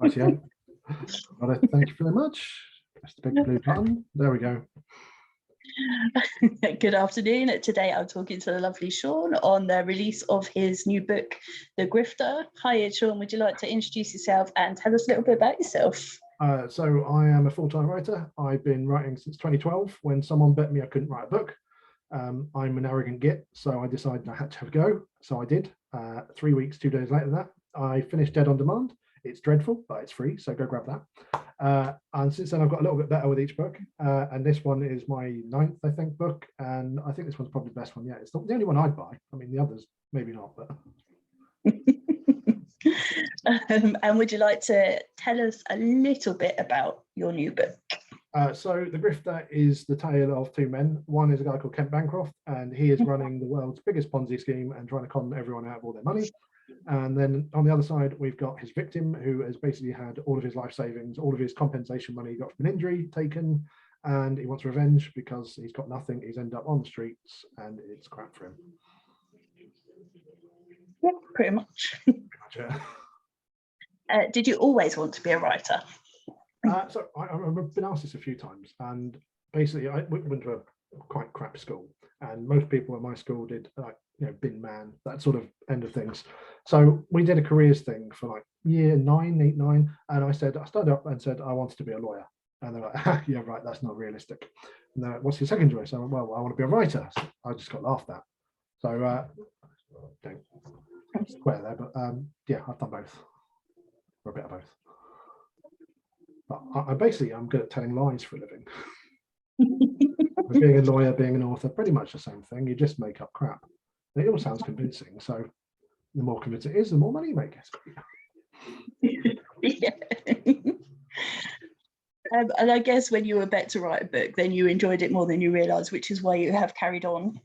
Right, yeah. Well, thank you very much. Press the big blue button. There we go. Good afternoon. Today I'm talking to the lovely Sean on the release of his new book, The Grifter. Hi, Sean. Would you like to introduce yourself and tell us a little bit about yourself? So I am a full-time writer. I've been writing since 2012 when someone bet me I couldn't write a book. I'm an arrogant git, so I decided I had to have a go. So I did. 3 weeks, 2 days later than that, I finished Dead on Demand. It's dreadful, but it's free, so go grab that. And since then, I've got a little bit better with each book. And this one is my 9th, I think, book. And I think this one's probably the best one yet. It's not the only one I'd buy. I mean, the others, maybe not, but. And would you like to tell us a little bit about your new book? So The Grifter is the tale of two men. One is a guy called Campbell, and he is running the world's biggest Ponzi scheme and trying to con everyone out of all their money. And then on the other side, we've got his victim, who has basically had all of his life savings, all of his compensation money he got from an injury taken, and he wants revenge because he's got nothing. He's ended up on the streets, and it's crap for him. Yeah, pretty much. Pretty much, yeah. Did you always want to be a writer? So I've been asked this a few times, and basically I went to a quite crap school, and most people at my school did like, you know, bin man, that sort of end of things. So we did a careers thing for like year 8, 9, and I started up and said I wanted to be a lawyer, and they're like, yeah, right, that's not realistic. And they're like, what's your second choice? I went, well, I want to be a writer. So I just got laughed at. So don't swear there, but yeah, I've done both, or a bit of both. But I'm good at telling lies for a living. Being a lawyer, being an author, pretty much the same thing. You just make up crap. It all sounds convincing, so the more convincing it is, the more money you make. Yeah. And I guess when you were bet to write a book, then you enjoyed it more than you realised, which is why you have carried on.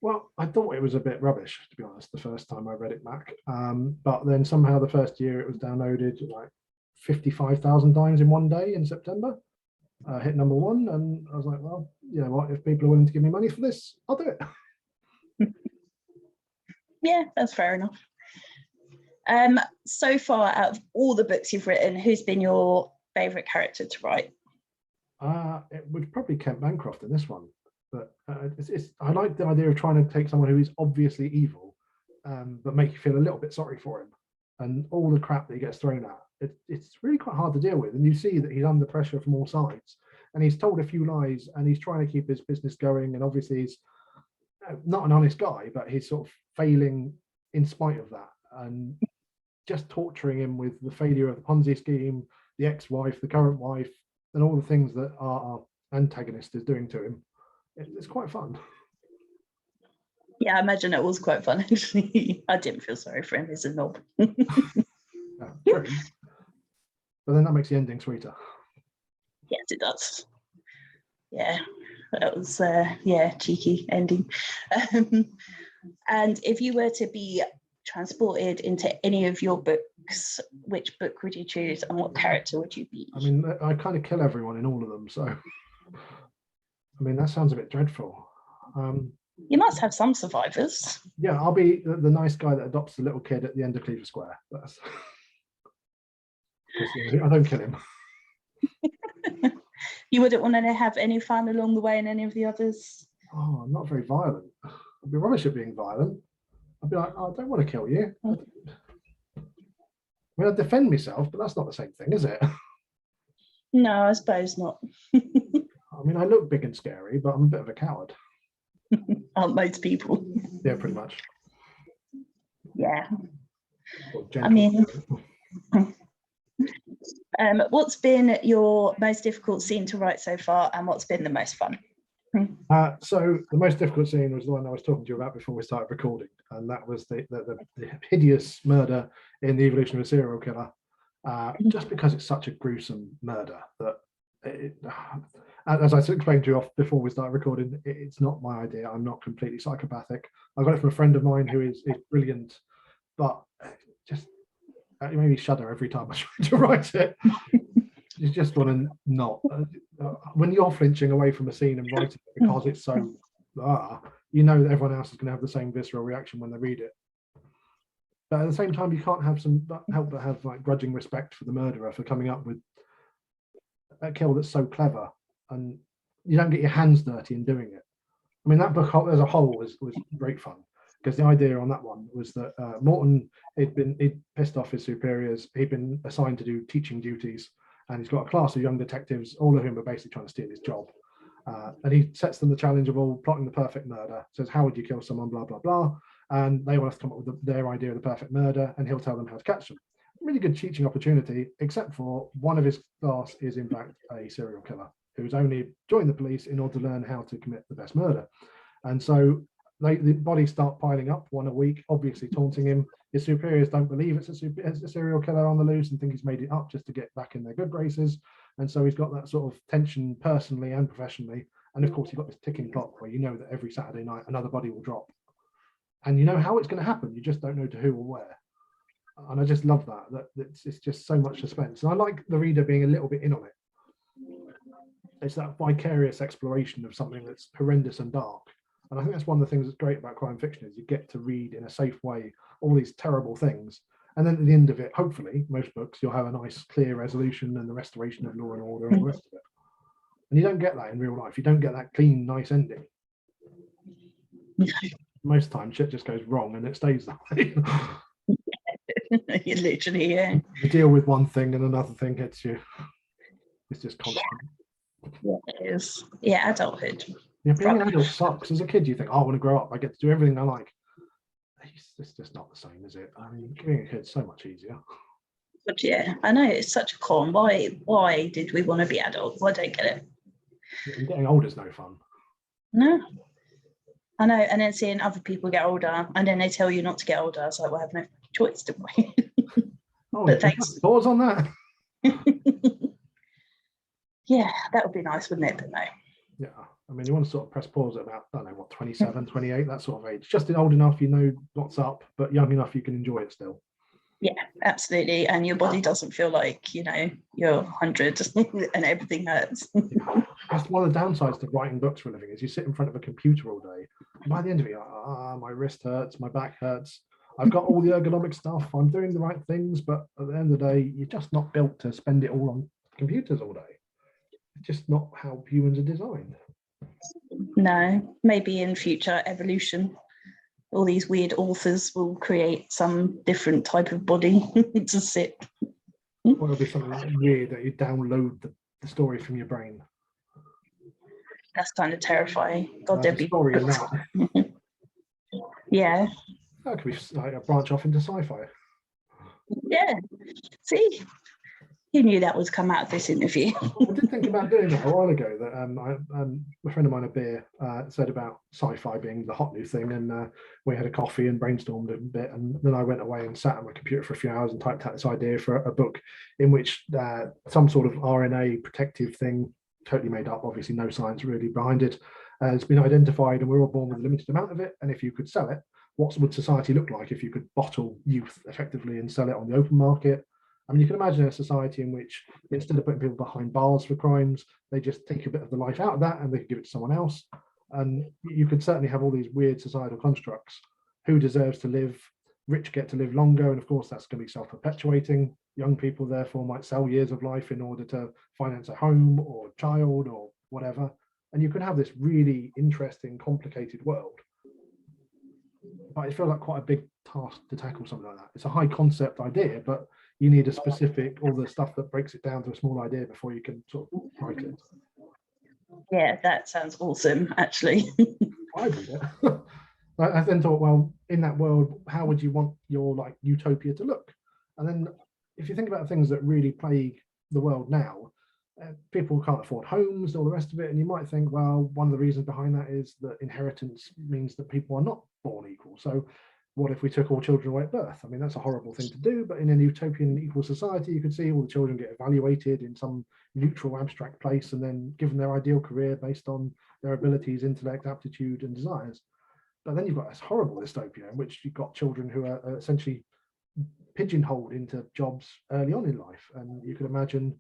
Well, I thought it was a bit rubbish, to be honest, the first time I read it back. But then somehow the first year it was downloaded like 55,000 times in one day in September. Hit number 1, and I was like, well, you know what, if people are willing to give me money for this, I'll do it. Yeah, that's fair enough. So far, out of all the books you've written, who's been your favourite character to write? It would probably Kent Bancroft in this one, but I like the idea of trying to take someone who is obviously evil, but make you feel a little bit sorry for him, and all the crap that he gets thrown at. It's really quite hard to deal with, and you see that he's under pressure from all sides, and he's told a few lies, and he's trying to keep his business going, and obviously he's not an honest guy, but he's sort of failing in spite of that, and just torturing him with the failure of the Ponzi scheme, the ex-wife, the current wife, and all the things that our antagonist is doing to him. It's quite fun. Yeah, I imagine it was quite fun, actually. I didn't feel sorry for him, he's a knob. Yeah, true. But then that makes the ending sweeter. Yes, it does. Yeah, that was, yeah, cheeky ending. And if you were to be transported into any of your books, which book would you choose and what character would you be? I mean, I kind of kill everyone in all of them, so I mean, that sounds a bit dreadful. You must have some survivors. Yeah, I'll be the nice guy that adopts the little kid at the end of Cleaver Square. That's I don't kill him. You wouldn't want to have any fun along the way in any of the others? Oh, I'm not very violent. I'd be rubbish at being violent. I'd be like, oh, I don't want to kill you. I mean, I'd defend myself, but that's not the same thing, is it? No, I suppose not. I mean, I look big and scary, but I'm a bit of a coward. Aren't most people? Yeah, pretty much. Yeah. I mean, what's been your most difficult scene to write so far, and what's been the most fun? So the most difficult scene was the one I was talking to you about before we started recording, and that was the hideous murder in The Evolution of a Serial Killer. Just because it's such a gruesome murder that as I explained to you before we started recording, it's not my idea. I'm not completely psychopathic. I got it from a friend of mine who is brilliant, but just it made me shudder every time I tried to write it. You just want to not. When you're flinching away from a scene and writing it because it's so, you know that everyone else is going to have the same visceral reaction when they read it. But at the same time, you can't have help but have like grudging respect for the murderer for coming up with a kill that's so clever, and you don't get your hands dirty in doing it. I mean, that book as a whole was great fun, because the idea on that one was that Morton he'd pissed off his superiors. He'd been assigned to do teaching duties, and he's got a class of young detectives, all of whom are basically trying to steal his job. And he sets them the challenge of all plotting the perfect murder. Says, how would you kill someone? Blah blah blah. And they want us to come up with their idea of the perfect murder, and he'll tell them how to catch them. Really good teaching opportunity, except for one of his class is in fact a serial killer who's only joined the police in order to learn how to commit the best murder. And so the bodies start piling up, one a week, obviously taunting him. His superiors don't believe it's a serial killer on the loose and think he's made it up just to get back in their good graces. And so he's got that sort of tension personally and professionally. And of course, you've got this ticking clock where you know that every Saturday night another body will drop. And you know how it's going to happen. You just don't know to who or where. And I just love that it's just so much suspense. And I like the reader being a little bit in on it. It's that vicarious exploration of something that's horrendous and dark. And I think that's one of the things that's great about crime fiction is you get to read in a safe way all these terrible things. And then at the end of it, hopefully, most books, you'll have a nice, clear resolution and the restoration of law and order and all the rest of it. And you don't get that in real life. You don't get that clean, nice ending. Most times shit just goes wrong and it stays that way. You literally, yeah. You deal with one thing and another thing hits you. It's just constant. Yeah, it is. Yeah, adulthood. Yeah, being an adult sucks. As a kid, you think, oh, I want to grow up. I get to do everything I like. It's just not the same, is it? I mean, being a kid's so much easier. But yeah, I know it's such a con. Why did we want to be adults? I don't get it. And getting older is no fun. No. I know, and then seeing other people get older, and then they tell you not to get older. It's like, well, I have no choice, do we? Oh, but thanks. Pause on that. Yeah, that would be nice, wouldn't it? But no. Yeah, I mean, you want to sort of press pause at about, I don't know, what, 27, 28, that sort of age. Just old enough, you know what's up, but young enough you can enjoy it still. Yeah, absolutely. And your body doesn't feel like, you know, you're 100 and everything hurts. Yeah. That's one of the downsides to writing books for a living is you sit in front of a computer all day. And by the end of it, my wrist hurts, my back hurts. I've got all the ergonomic stuff. I'm doing the right things, but at the end of the day, you're just not built to spend it all on computers all day. It's just not how humans are designed. No, maybe in future evolution, all these weird authors will create some different type of body to sit. Or it'll be something weird that you download the story from your brain. That's kind of terrifying. God, there'd be story in that. Yeah. That could be like a branch off into sci-fi. Yeah. See, you knew that was come out of this interview. I did think about doing that a while ago. That a friend of mine, a beer, said about sci-fi being the hot new thing, and we had a coffee and brainstormed a bit, and then I went away and sat at my computer for a few hours and typed out this idea for a book in which some sort of RNA protective thing, totally made up, obviously no science really behind it, has been identified, and we're all born with a limited amount of it. And if you could sell it, what would society look like if you could bottle youth effectively and sell it on the open market? I mean, you can imagine a society in which instead of putting people behind bars for crimes, they just take a bit of the life out of that and they can give it to someone else. And you could certainly have all these weird societal constructs. Who deserves to live? Rich get to live longer. And of course, that's going to be self-perpetuating. Young people, therefore, might sell years of life in order to finance a home or a child or whatever. And you could have this really interesting, complicated world. But it feels like quite a big task to tackle something like that. It's a high concept idea, but you need a specific, all the stuff that breaks it down to a small idea before you can sort of write it. Yeah, that sounds awesome, actually. I read it. I then thought, well, in that world, how would you want your like utopia to look? And then if you think about things that really plague the world now, people can't afford homes and all the rest of it. And you might think, well, one of the reasons behind that is that inheritance means that people are not born equal. So what if we took all children away at birth? I mean, that's a horrible thing to do, but in a utopian equal society, you could see all the children get evaluated in some neutral, abstract place and then given their ideal career based on their abilities, intellect, aptitude, and desires. But then you've got this horrible dystopia in which you've got children who are essentially pigeonholed into jobs early on in life. And you can imagine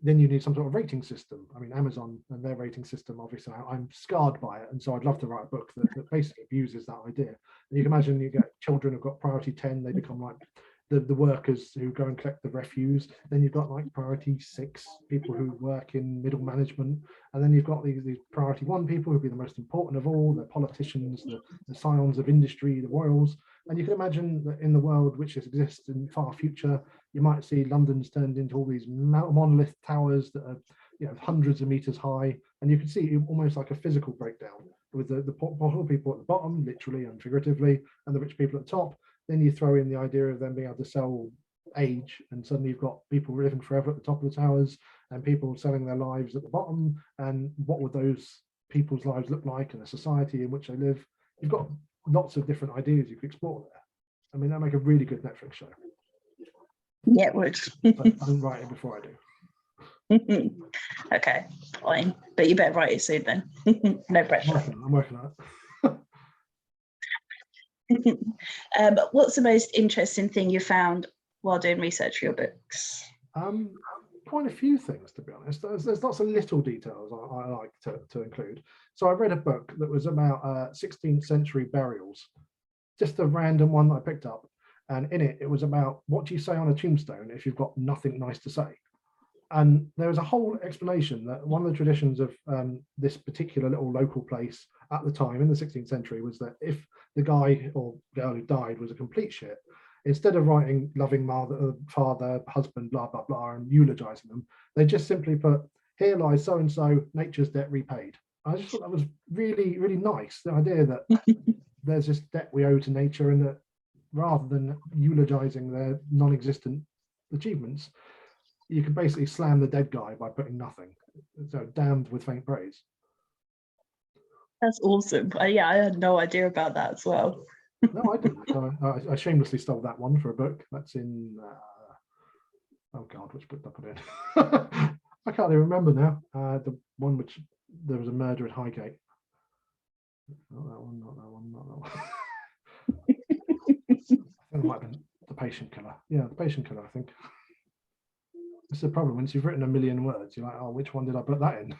then you need some sort of rating system. I mean, Amazon and their rating system, obviously, I'm scarred by it. And so I'd love to write a book that basically abuses that idea. And you can imagine you get children who've got priority 10, they become like the workers who go and collect the refuse. Then you've got like priority 6 people who work in middle management. And then you've got these priority 1 people who'll be the most important of all, the politicians, the scions of industry, the royals. And you can imagine that in the world which exists in far future, you might see London's turned into all these monolith towers that are, you know, hundreds of meters high, and you can see almost like a physical breakdown with the poor people at the bottom, literally and figuratively, and the rich people at the top. Then you throw in the idea of them being able to sell age, and suddenly you've got people living forever at the top of the towers and people selling their lives at the bottom. And what would those people's lives look like in a society in which they live? You've got lots of different ideas you could explore there. I mean, that'd make a really good Netflix show. Yeah, it would. But I don't write it before I do. Okay, fine. But you better write it soon then. No pressure. I'm working on it. What's the most interesting thing you found while doing research for your books? Quite a few things, to be honest. There's lots of little details I like to include. So I read a book that was about 16th century burials, just a random one that I picked up. And in it was about what do you say on a tombstone if you've got nothing nice to say. And there was a whole explanation that one of the traditions of this particular little local place at the time in the 16th century was that if the guy or girl who died was a complete shit, instead of writing loving mother, father, husband, blah, blah, blah, and eulogizing them, they just simply put, here lies so-and-so, nature's debt repaid. I just thought that was really, really nice. The idea that there's this debt we owe to nature, and that rather than eulogizing their non-existent achievements, you could basically slam the dead guy by putting nothing. So damned with faint praise. That's awesome. Yeah, I had no idea about that as well. No, I didn't. I shamelessly stole that one for a book. That's in, oh God, which book did I put in? I can't even remember now. The one which there was a murder at Highgate. Not that one, not that one, not that one. I think it might have been The Patient Killer. Yeah, The Patient Killer, I think. It's the problem. Once you've written 1 million words, you're like, oh, which one did I put that in?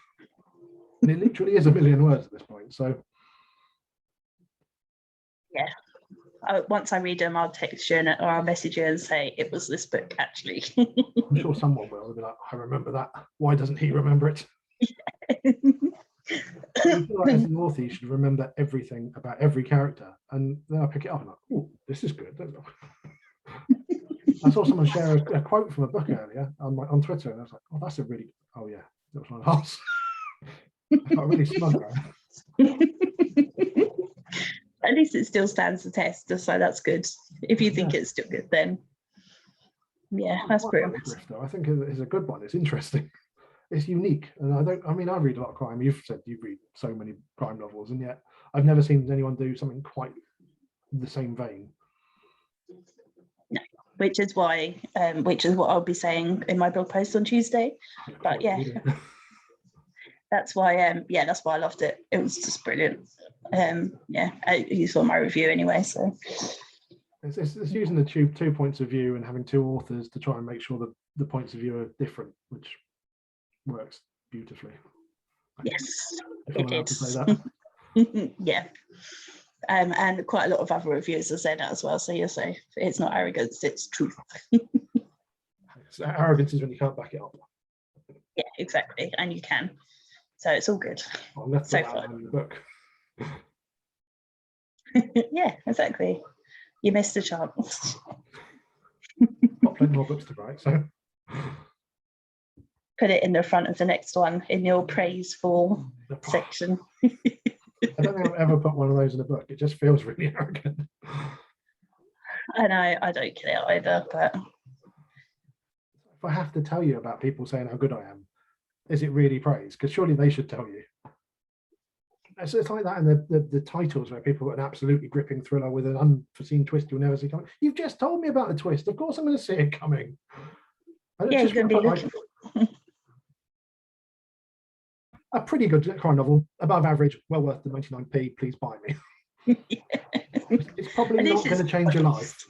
And it literally is 1 million words at this point. So yeah. Once I read them, I'll text you or I'll message you and say it was this book actually. I'm sure someone will. They'll be like, I remember that. Why doesn't he remember it? You feel like as an author, you should remember everything about every character, and then I pick it up and like, oh, this is good. I saw someone share a quote from a book earlier on Twitter, and I was like, oh, that's a really, oh yeah, that was one of ours. I felt really smug. At least it still stands the test, so that's good. If you think it's still good, then yeah, that's brilliant. I think it's a good one. It's interesting. It's unique, and I read a lot of crime. You've said you read so many crime novels, and yet I've never seen anyone do something quite the same vein. No, which is what I'll be saying in my blog post on Tuesday. But yeah, that's why I loved it. It was just brilliant. You saw my review anyway, so it's using the two points of view and having two authors to try and make sure that the points of view are different, which works beautifully. Yes, it did. Yeah. And quite a lot of other reviewers have said that as well, so you're safe. It's not arrogance, it's truth. So arrogance is when you can't back it up. Yeah, exactly, and you can. So it's all good. So far in the book. Yeah, exactly. You missed a chance. Got plenty more books to write, so put it in the front of the next one in your praise for section. I don't think I've ever put one of those in a book. It just feels really arrogant. I know, I don't get it either, but if I have to tell you about people saying how good I am, is it really praise? Because surely they should tell you. It's like that in the titles where people put an absolutely gripping thriller with an unforeseen twist you'll never see coming. You've just told me about the twist. Of course I'm going to see it coming. Yeah, you're going to be looking for a pretty good crime novel, above average, well worth the 99p, please buy me. Yeah. It's probably not going to change your life.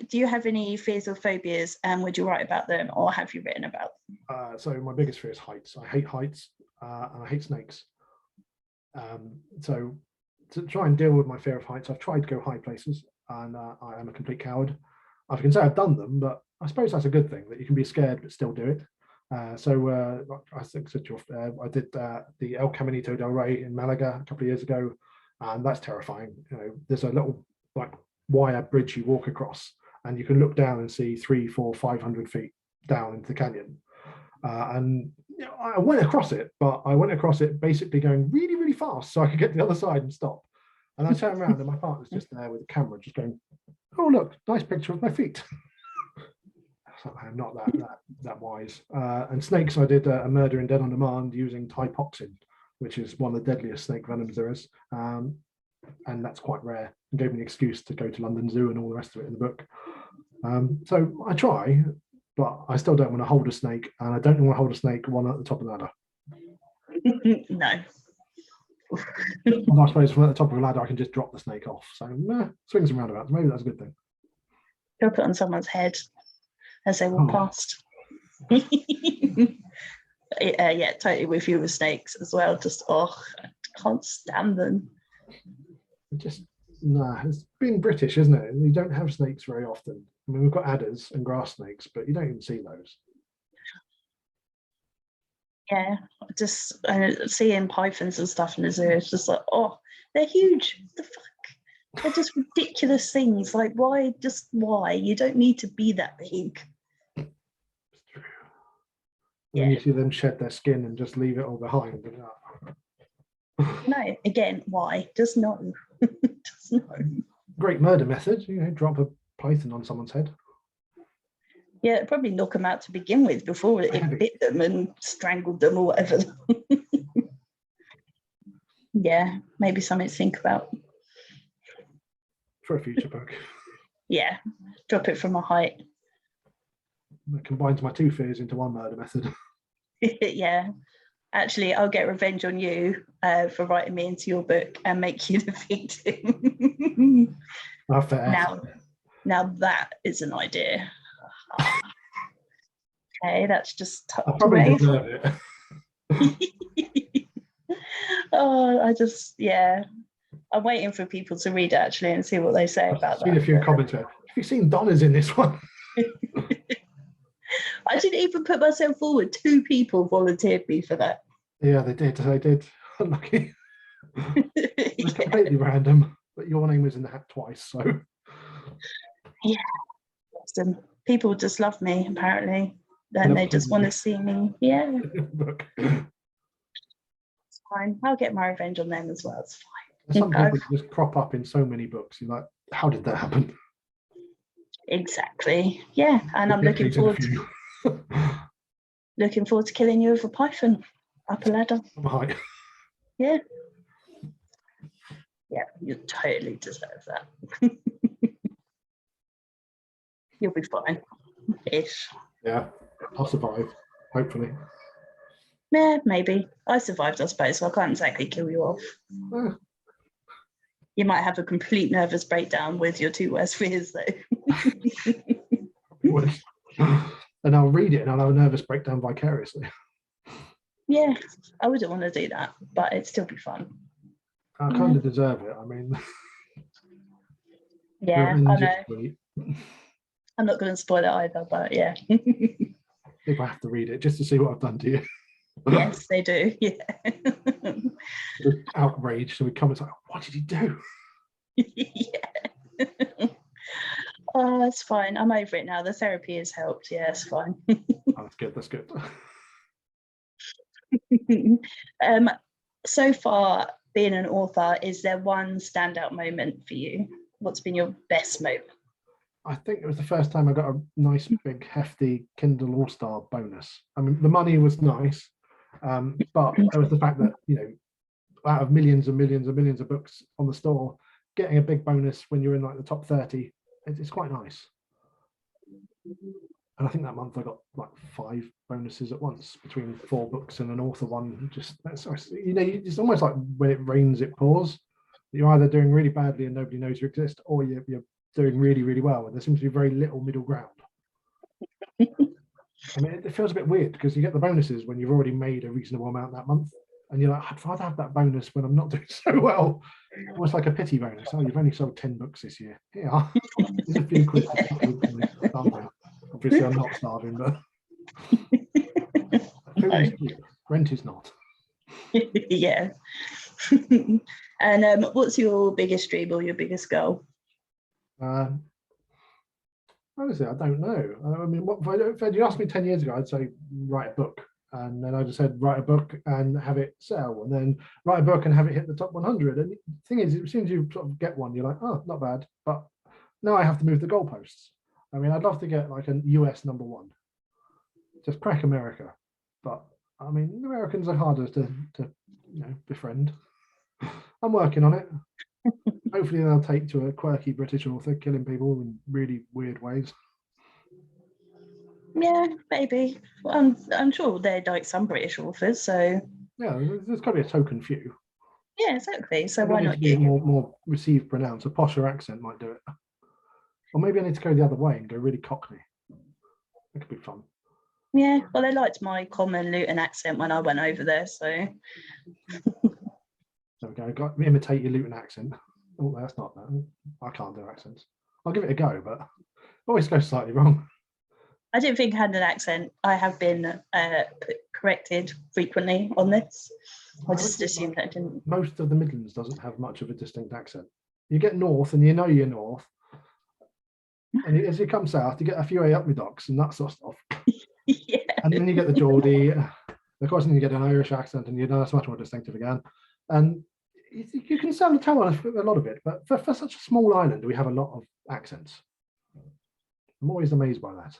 Do you have any fears or phobias, and would you write about them, or have you written about them? So my biggest fear is heights. I hate heights, and I hate snakes. So to try and deal with my fear of heights, I've tried to go high places, and I am a complete coward. I can say I've done them, but I suppose that's a good thing, that you can be scared but still do it. Like I think I did the El Caminito del Rey in Malaga a couple of years ago, and that's terrifying. There's a little like wire bridge you walk across, and you can look down and see 300, 400, 500 feet down into the canyon. And I went across it, but I went across it basically going really, really fast so I could get to the other side and stop. And I turned around and my partner's just there with the camera, just going, "Oh look, nice picture of my feet." So I'm not that wise. And snakes, I did a murder in Dead on Demand using Typoxin, which is one of the deadliest snake venoms there is, and that's quite rare. And gave me an excuse to go to London Zoo and all the rest of it in the book. So I try, but I still don't want to hold a snake, and I don't want to hold a snake one at the top of the ladder. No. And I suppose from at the top of a ladder, I can just drop the snake off. So swings and roundabouts. Maybe that's a good thing. Drop it on someone's head as they walk past. Yeah, totally with you with snakes as well. Just I can't stand them. It's being British, isn't it? You don't have snakes very often. I mean, we've got adders and grass snakes, but you don't even see those. Yeah, just seeing pythons and stuff in the zoo, it's just like, they're huge. What the fuck? They're just ridiculous things. Like, why? Just why? You don't need to be that big. It's true. When you see them shed their skin and just leave it all behind. No, again, why? Just no. Just no. Great murder method, drop a python on someone's head. Yeah, it'd probably knock them out to begin with before it bit them and strangled them or whatever. Yeah, maybe something to think about. For a future book. Yeah, drop it from a height. That combines my two fears into one murder method. Yeah. Actually, I'll get revenge on you for writing me into your book and make you the victim. Fair. Now that is an idea. Okay, that's just I probably deserve it. I'm waiting for people to read it actually and see what they say about that. I've seen a few comments there. Have you seen Donna's in this one? I didn't even put myself forward. 2 people volunteered me for that. Yeah, they did. Unlucky. It's completely random, but your name was in the hat twice, so. Yeah. Awesome. People just love me, apparently. Then they just want to see me. Yeah. It's fine. I'll get my revenge on them as well. It's fine. Some people just crop up in so many books. You're like, how did that happen? Exactly. Yeah. And I'm looking forward to killing you with a python up a ladder. Right. Yeah. Yeah, you totally deserve that. You'll be fine. Ish. Yeah, I'll survive, hopefully. Yeah, maybe. I survived, I suppose, so I can't exactly kill you off. You might have a complete nervous breakdown with your 2 worst fears, though. And I'll read it and I'll have a nervous breakdown vicariously. Yeah, I wouldn't want to do that, but it'd still be fun. I kind of deserve it. I mean, yeah, I know. I'm not going to spoil it either, but yeah. People have to read it just to see what I've done to you. Yes, they do. Yeah. Outraged, so we come and say, "What did he do?" Yeah. Oh, that's fine. I'm over it now. The therapy has helped. Yeah, it's fine. That's good. That's good. So far, being an author, is there one standout moment for you? What's been your best moment? I think it was the first time I got a nice big hefty Kindle All-Star bonus. I mean, the money was nice, but it was the fact that, out of millions and millions and millions of books on the store, getting a big bonus when you're in like the top 30, it's quite nice. And I think that month I got like 5 bonuses at once between 4 books and an author one. It's almost like when it rains, it pours. You're either doing really badly and nobody knows you exist, or you're doing really, really well, and there seems to be very little middle ground. I mean, it feels a bit weird because you get the bonuses when you've already made a reasonable amount that month, and you're like, I'd rather have that bonus when I'm not doing so well. Almost like a pity bonus. Oh, you've only sold 10 books this year. Here, there's a few quid. Obviously, I'm not starving, but food is cheap. Rent is not. Yeah. And what's your biggest dream or your biggest goal? Honestly, I don't know. I mean, if you asked me 10 years ago, I'd say write a book. And then I just said write a book and have it sell, and then write a book and have it hit the top 100. And the thing is, as soon as you sort of get one, you're like, oh, not bad. But now I have to move the goalposts. I mean, I'd love to get like a US #1. Just crack America. But I mean, Americans are harder to befriend. I'm working on it. Hopefully they'll take to a quirky British author killing people in really weird ways. Yeah, maybe. I'm sure they're like some British authors, so yeah, there's got to be a token few. Yeah, exactly. So maybe why not you? More received pronounced. A posher accent might do it. Or maybe I need to go the other way and go really Cockney. That could be fun. Yeah, well, they liked my common Luton accent when I went over there, so. There we go. Got imitate your Luton accent. Oh, that's not that. I can't do accents. I'll give it a go, but always go slightly wrong. I didn't think I had an accent. I have been corrected frequently on this. I just assumed that I didn't. Most of the Midlands doesn't have much of a distinct accent. You get north and you know you're north. And as you come south, you get a few up my docks and that sort of stuff. Yeah. And then you get the Geordie. Of course, then you get an Irish accent and you know it's much more distinctive again. And you can tell a lot of it. But for such a small island, we have a lot of accents. I'm always amazed by that.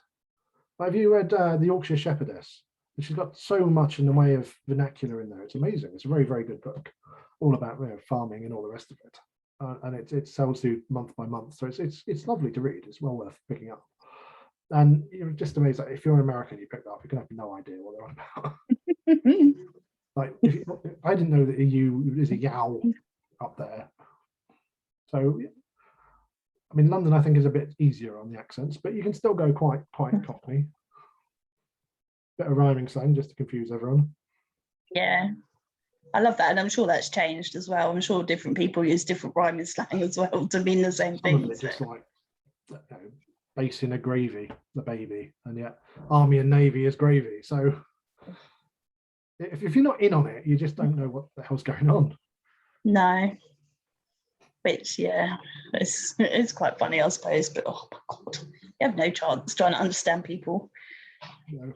Have you read The Yorkshire Shepherdess? She's got so much in the way of vernacular in there. It's amazing. It's a very, very good book, all about farming and all the rest of it. And it sells you month by month, so it's lovely to read. It's well worth picking up. And you're just amazed that if you're an American, you pick that up, you can have no idea what they're on about. Like, I didn't know that EU is a yow up there. So, I mean, London, I think, is a bit easier on the accents, but you can still go quite Cockney. Bit of rhyming slang just to confuse everyone. Yeah, I love that, and I'm sure that's changed as well. I'm sure different people use different rhyming slang as well to mean the same thing. Some of it just like basing a gravy, the baby, and yet Army and Navy is gravy. So if you're not in on it, you just don't know what the hell's going on. No. Which, yeah, it's quite funny, I suppose, but oh my God, you have no chance trying to understand people. No.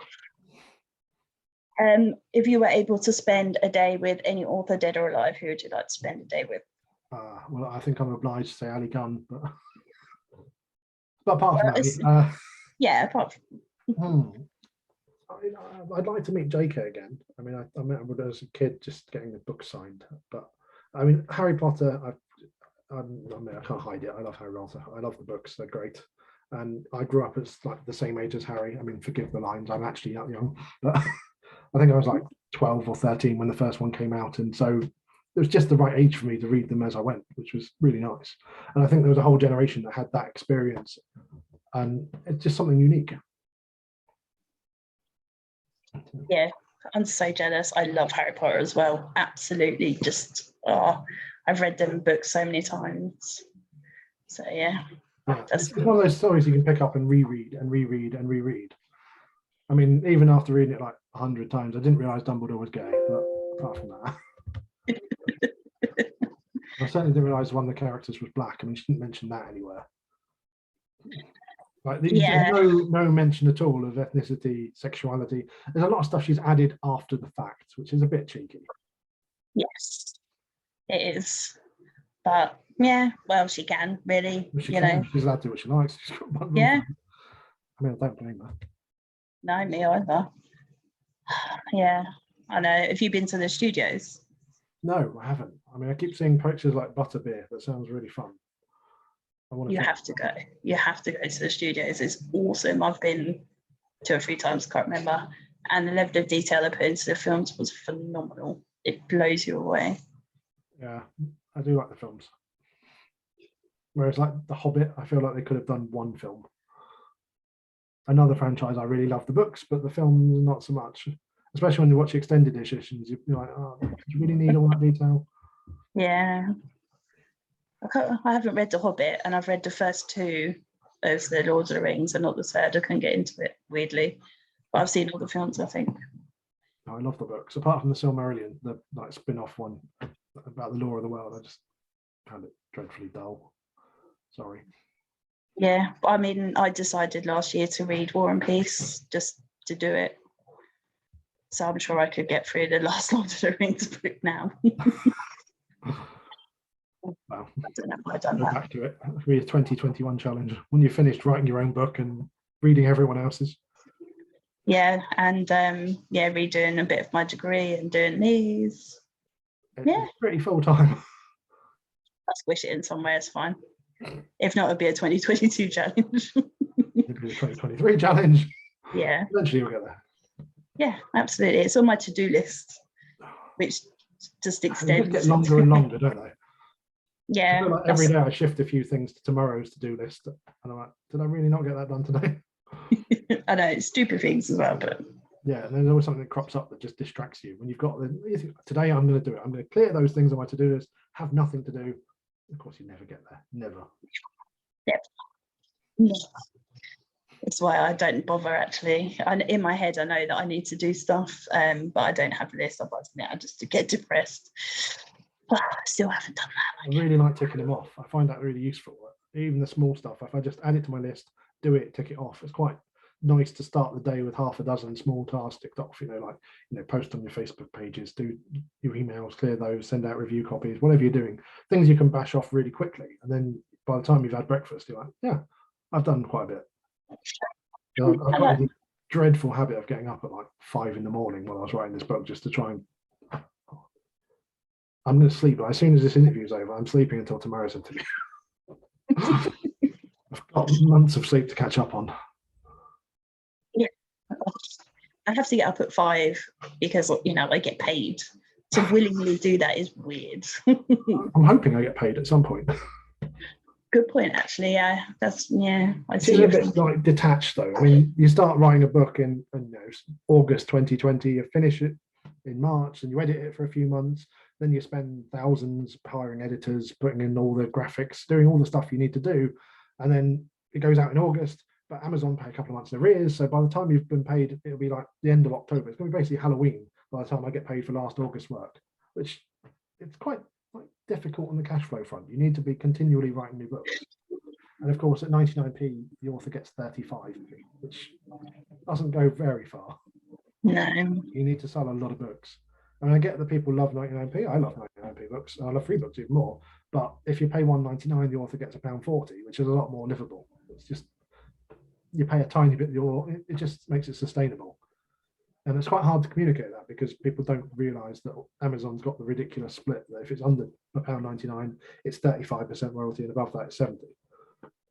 If you were able to spend a day with any author, dead or alive, who would you like to spend a day with? Well, I think I'm obliged to say Ali Gunn, but apart from that, yeah, apart from. I'd like to meet JK again. I mean, I met him as a kid, just getting the book signed. But I mean, Harry Potter, I mean, I can't hide it. I love Harry Potter. I love the books. They're great. And I grew up as like the same age as Harry. I mean, forgive the lines. I'm actually not young, but I think I was like 12 or 13 when the first one came out. And so it was just the right age for me to read them as I went, which was really nice. And I think there was a whole generation that had that experience. And it's just something unique. Yeah, I'm so jealous. I love Harry Potter as well. Absolutely. Just, I've read them books so many times. So, yeah. It's one of those stories you can pick up and reread and reread and reread. I mean, even after reading it like 100 times, I didn't realise Dumbledore was gay, but apart from that. I certainly didn't realise one of the characters was black. I mean, she didn't mention that anywhere. Like, there's no mention at all of ethnicity, sexuality. There's a lot of stuff she's added after the fact, which is a bit cheeky. Yes, it is. But yeah, well, she can really. She's allowed to do what she likes. Yeah. I mean, I don't blame her. No, me either. Yeah, I know. Have you been to the studios? No, I haven't. I mean, I keep seeing pictures like Butterbeer. That sounds really fun. You have to go. You have to go to the studios. It's awesome. I've been 2 or 3 times, can't remember. And the level of detail they put into the films was phenomenal. It blows you away. Yeah, I do like the films. Whereas like The Hobbit, I feel like they could have done one film. Another franchise, I really love the books, but the films not so much. Especially when you watch extended editions, you're like, oh, do you really need all that detail? Yeah. I haven't read The Hobbit, and I've read the first two of the Lord of the Rings and not the third. I couldn't get into it, weirdly. But I've seen all the films, I think. I love the books. Apart from the Silmarillion, the like spin-off one about the lore of the world, I just found it dreadfully dull. Sorry. Yeah, but I mean, I decided last year to read War and Peace just to do it. So I'm sure I could get through the last Lord of the Rings book now. Well, I don't know if I've done go that. back to it. It'll be a 2021 challenge when you've finished writing your own book and reading everyone else's. Yeah, and redoing a bit of my degree and doing these. It's pretty full time. I'll squish it in somewhere, it's fine. If not, it'll be a 2022 challenge. It'll be a 2023 challenge. Yeah. Eventually we'll get there. Yeah, absolutely. It's on my to-do list, which just They extends. just get longer and longer, don't they? Yeah. I feel like every day I shift a few things to tomorrow's to-do list, and I'm like, did I really not get that done today? I know, it's stupid things as well, but yeah, and there's always something that crops up that just distracts you. When you've got today, I'm going to do it. I'm going to clear those things on my to-do list. Have nothing to do. Of course, you never get there. Never. Yep. That's why I don't bother. Actually, in my head, I know that I need to do stuff, but I don't have a list. I just to get depressed. But I still haven't done that. I really like ticking them off. I find that really useful. Even the small stuff. If I just add it to my list, do it, tick it off. It's quite nice to start the day with half a dozen small tasks ticked off. Post on your Facebook pages, do your emails, clear those, send out review copies, whatever you're doing. Things you can bash off really quickly, and then by the time you've had breakfast, you're like, yeah, I've done quite a bit. I've got the dreadful habit of getting up at like 5 a.m. while I was writing this book just to try and. I'm going to sleep. As soon as this interview is over, I'm sleeping until tomorrow's interview. I've got months of sleep to catch up on. Yeah, I have to get up at 5 because I get paid. To willingly do that is weird. I'm hoping I get paid at some point. Good point, actually. Yeah, that's I see. It's a bit like detached, though. I mean, you start writing a book in August 2020, you finish it in March, and you edit it for a few months. Then you spend thousands hiring editors, putting in all the graphics, doing all the stuff you need to do, and then it goes out in August. But Amazon pay a couple of months in arrears, so by the time you've been paid, it'll be like the end of October. It's going to be basically Halloween by the time I get paid for last August work, which it's quite difficult on the cash flow front. You need to be continually writing new books. And of course, at 99p, the author gets 35p, which doesn't go very far. No. You need to sell a lot of books. And I get that people love 99p. I love 99p books. I love free books even more. But if you pay £1.99, the author gets £1.40, which is a lot more livable. It's just, you pay a tiny bit, it just makes it sustainable. And it's quite hard to communicate that because people don't realise that Amazon's got the ridiculous split that if it's under £1.99, it's 35% royalty, and above that, it's 70%.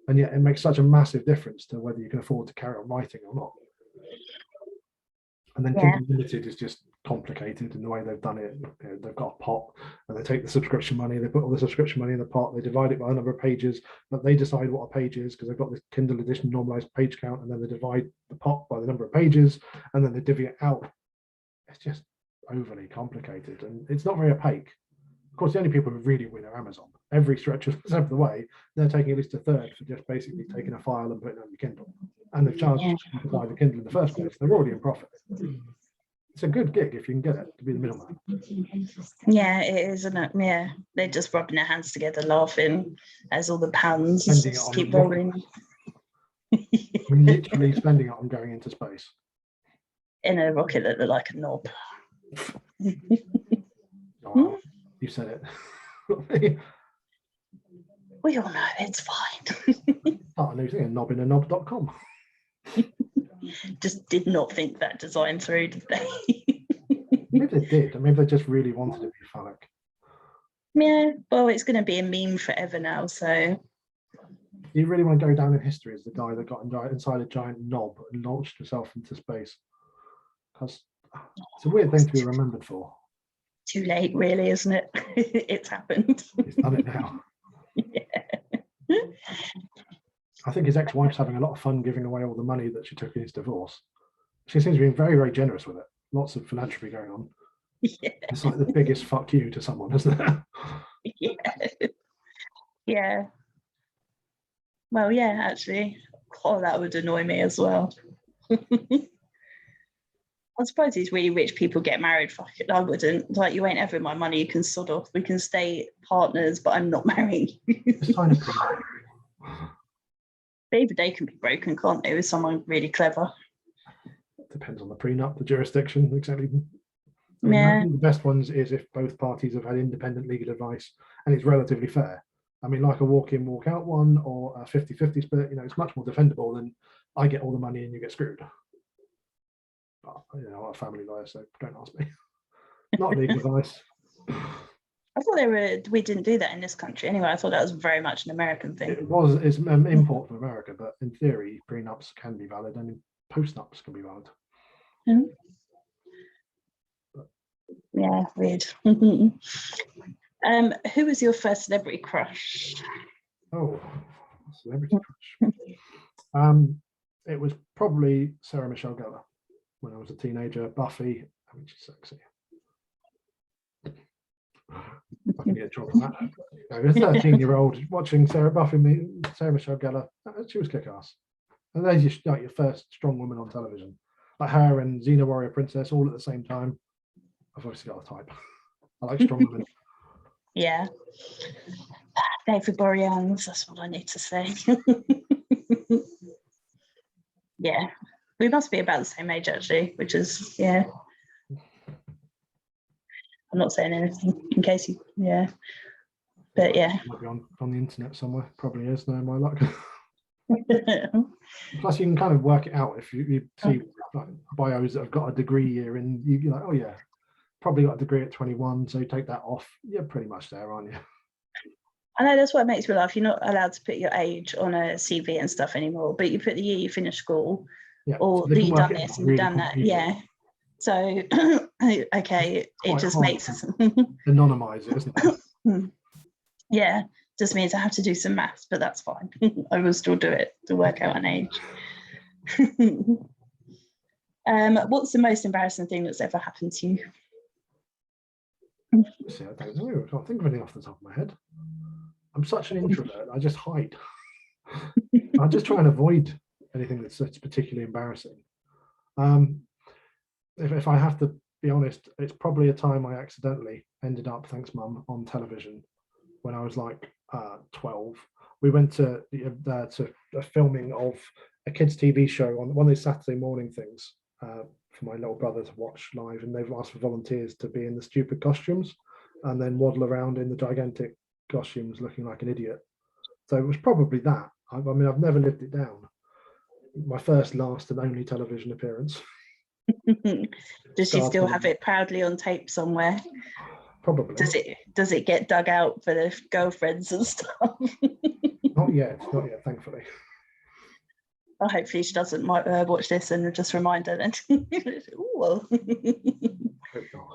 And yet it makes such a massive difference to whether you can afford to carry on writing or not. And then Kindle Limited is just complicated in the way they've done it. They've got a pot, and they take the subscription money, they put all the subscription money in the pot, they divide it by the number of pages, but they decide what a page is because they've got this Kindle edition normalized page count, and then they divide the pot by the number of pages, and then they divvy it out. It's just overly complicated, and it's not very opaque. Of course, the only people who really win are Amazon. Every stretch of the way, they're taking at least a third for just basically taking a file and putting it on your Kindle. And they've charged you to buy the Kindle in the first place. They're already in profit. It's a good gig if you can get it to be the middleman. Yeah, it is, isn't it? Yeah, they're just rubbing their hands together, laughing as all the pounds keep rolling. I'm literally spending it on going into space. In a rocket that looked like a knob. Oh, you said it. We all know it's fine. Start a new thing, knobinanob.com. Just did not think that design through, did they? Maybe they did. I mean, they just really wanted it to be phallic. Yeah, well, it's going to be a meme forever now, so. You really want to go down in history as the guy that got inside a giant knob and launched himself into space. Because it's a weird thing to be remembered for. Too late, really, isn't it? It's happened. It's done it now. Yeah. I think his ex-wife's having a lot of fun giving away all the money that she took in his divorce. She seems to be very, very generous with it. Lots of philanthropy going on. Yeah. It's like the biggest fuck you to someone, isn't it? Yeah. Yeah. Well, yeah, actually. Oh, that would annoy me as well. I suppose these really rich people get married. Fuck it, I wouldn't. Like, you ain't ever my money. You can sod off. We can stay partners, but I'm not marrying you. Just sign a prenup. But even they can be broken, can't they, with someone really clever? Depends on the prenup, the jurisdiction, exactly. I Yeah. think the best ones is if both parties have had independent legal advice and it's relatively fair. I mean, like a walk-in, walk-out one or a 50-50 split, it's much more defendable than I get all the money and you get screwed. But, I'm a family lawyer, so don't ask me. Not legal advice. I thought we didn't do that in this country anyway. I thought that was very much an American thing. It's import from America, but in theory, prenups can be valid and postnups can be valid. Yeah, weird. Who was your first celebrity crush? Oh, celebrity crush. It was probably Sarah Michelle Gellar when I was a teenager. Buffy, I mean, she's sexy. I can get in trouble for that. A 13-year-old watching Sarah Michelle Gellar, she was kick-ass. And there's your first strong woman on television. Like her and Xena Warrior Princess all at the same time. I've obviously got a type. I like strong women. Yeah. David Boreanaz, that's what I need to say. Yeah. We must be about the same age, actually, which is, yeah. I'm not saying anything in case you, yeah. But yeah. Might be on the internet somewhere. Probably is, no, my luck. Plus, you can kind of work it out if you see like bios that have got a degree year in. You're like, oh yeah, probably got a degree at 21, so you take that off. You're pretty much there, aren't you? I know that's what makes me laugh. You're not allowed to put your age on a CV and stuff anymore, but you put the year you finished school, or so that you've done this and you've done that. Yeah. So, okay, it just makes us anonymize it, isn't it? Yeah, just means I have to do some maths, but that's fine. I will still do it to work out an age. What's the most embarrassing thing that's ever happened to you? See, I don't know. I can't think of anything off the top of my head. I'm such an introvert. I just hide. I just try and avoid anything that's particularly embarrassing. If I have to be honest, it's probably a time I accidentally ended up, thanks mum, on television when I was like 12. We went to a filming of a kids' TV show on one of these Saturday morning things for my little brother to watch live, and they've asked for volunteers to be in the stupid costumes and then waddle around in the gigantic costumes looking like an idiot. So it was probably that. I mean, I've never lived it down. My first, last, and only television appearance. Does she still have it proudly on tape somewhere? Probably. Does it get dug out for the girlfriends and stuff? Not yet, thankfully. Oh, hopefully she doesn't watch this and just remind her then. Well. I hope not.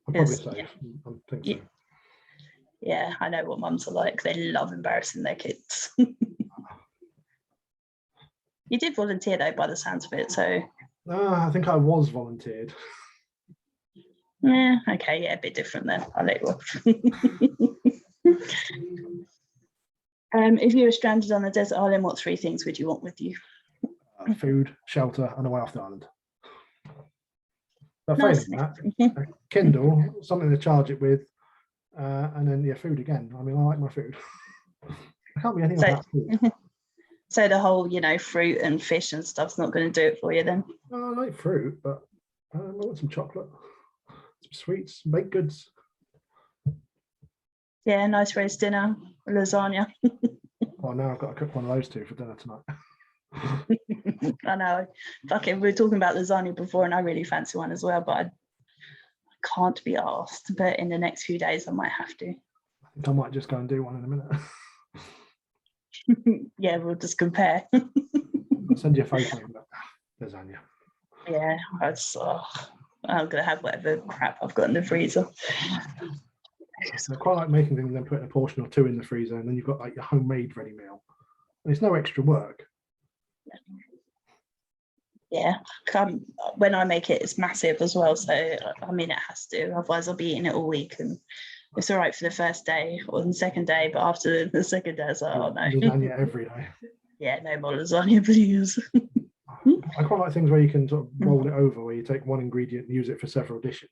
I'm probably safe. I think so. Yeah, I know what mums are like. They love embarrassing their kids. You did volunteer though, by the sounds of it, so. I think I was volunteered. Yeah, okay, yeah, a bit different then. I'll let you off. If you were stranded on a desert island, what 3 things would you want with you? Food, shelter, and a way off the island. But Nice. failing that, a Kindle, something to charge it with, and then food again. I mean, I like my food. I can't be anything about food. So the whole, fruit and fish and stuff's not going to do it for you then? I like fruit, but I want some chocolate, some sweets, baked goods. Yeah, nice roast dinner, lasagna. Oh, now I've got to cook one of those 2 for dinner tonight. I know. Fucking, we were talking about lasagna before, and I really fancy one as well, but I can't be asked. But in the next few days, I might have to. I think I might just go and do one in a minute. Yeah, we'll just compare. I'll send you a photo of that lasagna. Yeah, I'm gonna have whatever crap I've got in the freezer. I quite like making things and then putting a portion or 2 in the freezer, and then you've got like your homemade ready meal. And it's no extra work. Yeah, when I make it, it's massive as well. So I mean, it has to. Otherwise, I'll be eating it all week, and it's all right for the first day or the second day. But after the second day, it's like, oh no, lasagna every day. Yeah, no more lasagna, please. I quite like things where you can sort of roll it over, where you take one ingredient and use it for several dishes.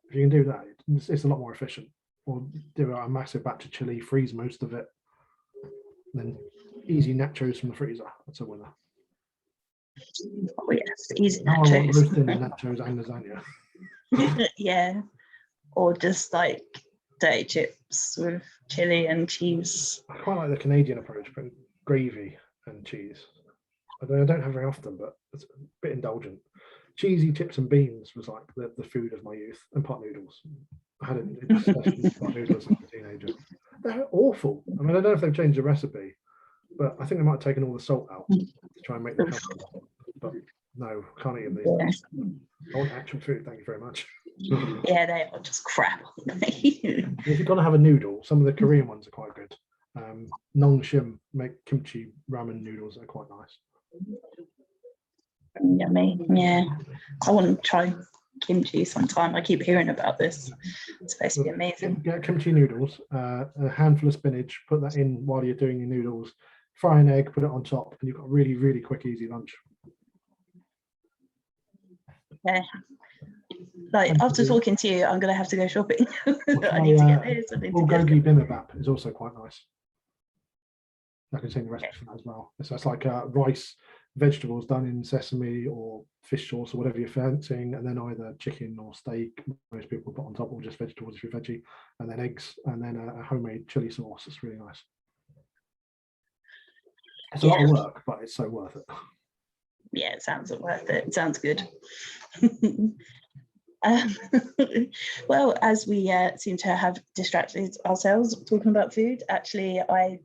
If you can do that, it's a lot more efficient. Or do a massive batch of chili, freeze most of it, then easy nachos from the freezer. That's a winner. Oh yes, easy Now I want nachos. roast dinner, nachos and lasagna. Yeah, or just like dirty chips with chili and cheese. I quite like the Canadian approach, putting gravy and cheese. I don't have very often, but it's a bit indulgent. Cheesy chips and beans was like the food of my youth, and pot noodles. I had it pot noodles as a teenager. They're awful. I mean, I don't know if they've changed the recipe, but I think they might have taken all the salt out to try and make them healthy. But no, can't eat them these days. I want actual food, thank you very much. Yeah, they are just crap. If you're gonna have a noodle, some of the Korean ones are quite good. Nongshim make kimchi ramen noodles that are quite nice. Yummy. Yeah, I want to try kimchi sometime. I keep hearing about this. It's supposed to be amazing. Get kimchi noodles, a handful of spinach, put that in while you're doing your noodles, fry an egg, put it on top, and you've got a really, really quick, easy lunch. Yeah. Like after talking to you, I'm going to have to go shopping. I My, need to get this. I need to get bulgogi bibimbap is also quite nice. I can send the recipe for that as well. So it's like rice, vegetables done in sesame or fish sauce or whatever you're fancying, and then either chicken or steak. Most people put on top, or just vegetables if you're veggie, and then eggs, and then a homemade chili sauce. It's really nice. It's a lot of work, but it's so worth it. Yeah, it sounds worth it. It sounds good. Well, as we seem to have distracted ourselves talking about food, actually, I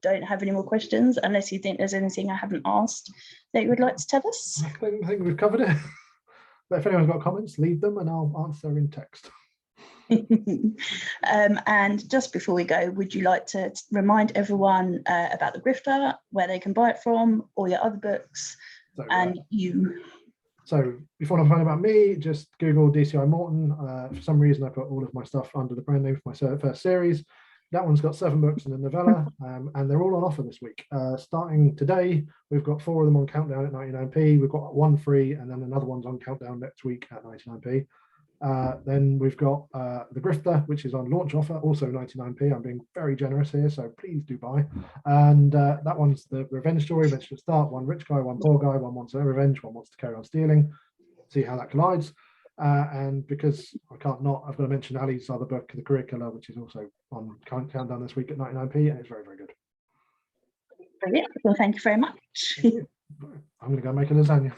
don't have any more questions unless you think there's anything I haven't asked that you would like to tell us. I think we've covered it. But if anyone's got comments, leave them and I'll answer in text. And just before we go, would you like to remind everyone about the Grifter, where they can buy it from, all your other books, and you? So if you want to find about me, just Google DCI Morton. For some reason, I put all of my stuff under the brand name for my first series. That one's got 7 books and a novella, and they're all on offer this week. Starting today, we've got 4 of them on Countdown at 99p. We've got 1 free, and then another one's on Countdown next week at 99p. Then we've got The Grifter, which is on launch offer, also 99p. I'm being very generous here, so please do buy. And that one's the revenge story. Let's just start. One rich guy, one poor guy, one wants a revenge, one wants to carry on stealing. See how that collides. And because I can't not, I've got to mention Ali's other book, The Career Killer, which is also on Countdown this week at 99p, and it's very, very good. Brilliant. Well, thank you very much. I'm going to go make a lasagna.